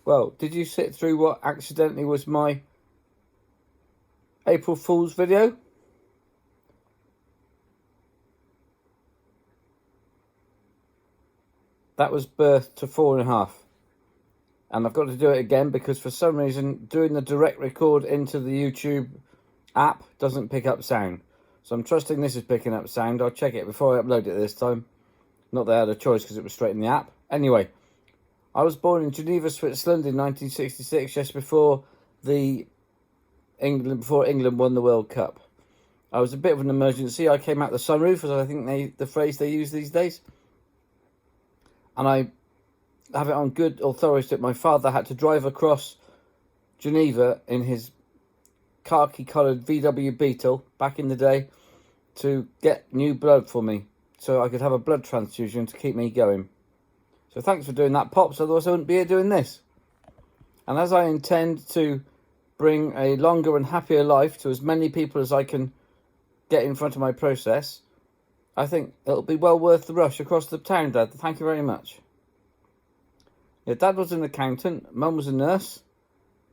Well, did you sit through what accidentally was my April Fool's video? That was birth to 4.5. And I've got to do it again because for some reason doing the direct record into the YouTube app doesn't pick up sound. So I'm trusting this is picking up sound. I'll check it before I upload it this time. Not that I had a choice because it was straight in the app. Anyway, I was born in Geneva, Switzerland in 1966, just before England won the World Cup. I was a bit of an emergency. I came out the sunroof, as I think the phrase they use these days. And I have it on good authority that my father had to drive across Geneva in his khaki-coloured VW Beetle back in the day to get new blood for me so I could have a blood transfusion to keep me going. So thanks for doing that, Pops, otherwise I wouldn't be here doing this. And as I intend to bring a longer and happier life to as many people as I can get in front of my process, I think it'll be well worth the rush across the town, Dad. Thank you very much. Yeah, Dad was an accountant, Mum was a nurse,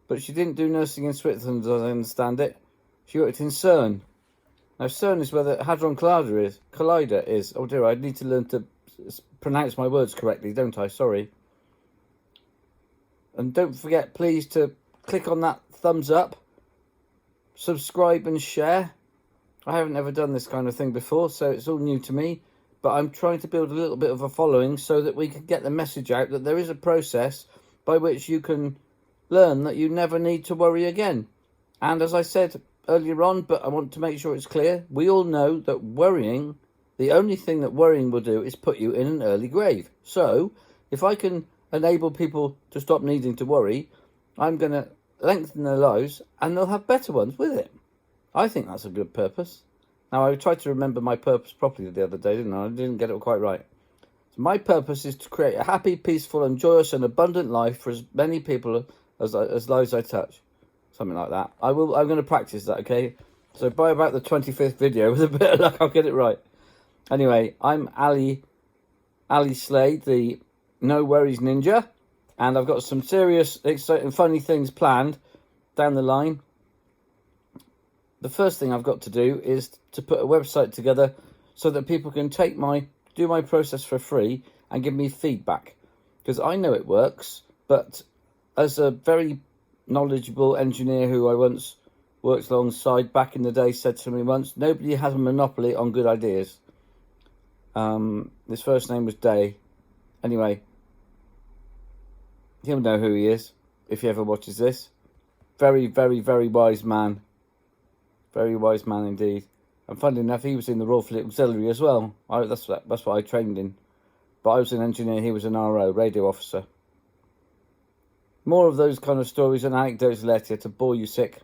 but she didn't do nursing in Switzerland, as I understand it. She worked in CERN. Now, CERN is where the Hadron Collider is. Oh dear, I need to learn to pronounce my words correctly, don't I? Sorry. And don't forget, please, to click on that thumbs up, subscribe and share. I haven't ever done this kind of thing before, so it's all new to me. But I'm trying to build a little bit of a following so that we can get the message out that there is a process by which you can learn that you never need to worry again. And as I said earlier on, but I want to make sure it's clear, we all know that worrying, the only thing that worrying will do is put you in an early grave. So if I can enable people to stop needing to worry, I'm going to lengthen their lives and they'll have better ones with it. I think that's a good purpose. Now, I tried to remember my purpose properly the other day, didn't I? I didn't get it quite right. So my purpose is to create a happy, peaceful, and joyous and abundant life for as many people as lives I touch. Something like that. I'm going to practice that, okay? So by about the 25th video, with a bit of luck, I'll get it right. Anyway, I'm Ali Slade, the No Worries Ninja. And I've got some serious, exciting, funny things planned down the line. The first thing I've got to do is to put a website together so that people can do my process for free and give me feedback. Because I know it works, but as a very knowledgeable engineer who I once worked alongside back in the day said to me once, nobody has a monopoly on good ideas. His first name was Day. Anyway, he'll know who he is if he ever watches this. Very, very, very wise man. Very wise man indeed. And funnily enough, he was in the Royal Fleet Auxiliary as well. That's what I trained in. But I was an engineer, he was an RO, radio officer. More of those kind of stories and anecdotes later to bore you sick.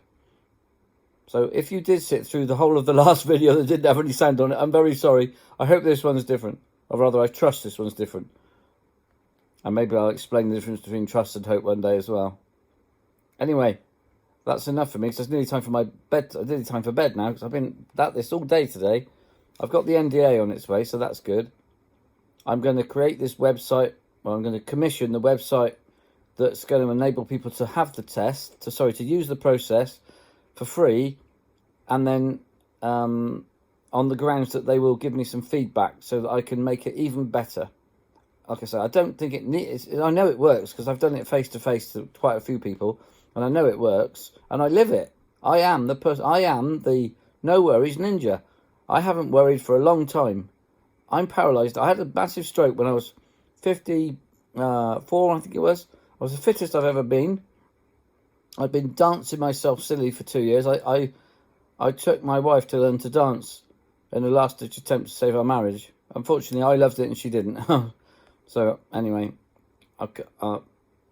So if you did sit through the whole of the last video that didn't have any sound on it, I'm very sorry. I hope this one's different. Or rather, I trust this one's different. And maybe I'll explain the difference between trust and hope one day as well. Anyway, that's enough for me because it's nearly time for my bed. Nearly time for bed now because I've been at this all day today. I've got the NDA on its way, so that's good. I'm going to create this website. Well, I'm going to commission the website that's going to enable people to have the test, to use the process for free, and then on the grounds that they will give me some feedback so that I can make it even better. Like I said, I don't think it needs. I know it works because I've done it face to face to quite a few people. And I know it works, and I live it. I am the person. I am the No Worries Ninja. I haven't worried for a long time. I'm paralysed. I had a massive stroke when I was 54, I think it was. I was the fittest I've ever been. I've been dancing myself silly for 2 years. I took my wife to learn to dance in a last-ditch attempt to save our marriage. Unfortunately, I loved it and she didn't. So, anyway,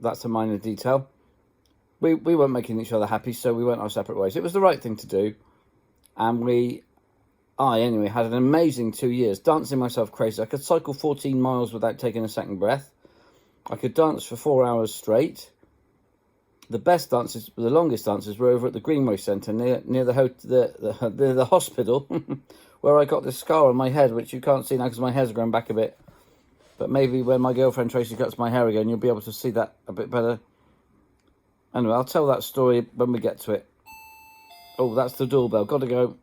that's a minor detail. We weren't making each other happy, so we went our separate ways. It was the right thing to do. And I anyway, had an amazing 2 years, dancing myself crazy. I could cycle 14 miles without taking a second breath. I could dance for 4 hours straight. The best dances, the longest dances, were over at the Greenway Centre near the hospital, where I got this scar on my head, which you can't see now because my hair's grown back a bit. But maybe when my girlfriend Tracy cuts my hair again, you'll be able to see that a bit better. Anyway, I'll tell that story when we get to it. Oh, that's the doorbell. Got to go.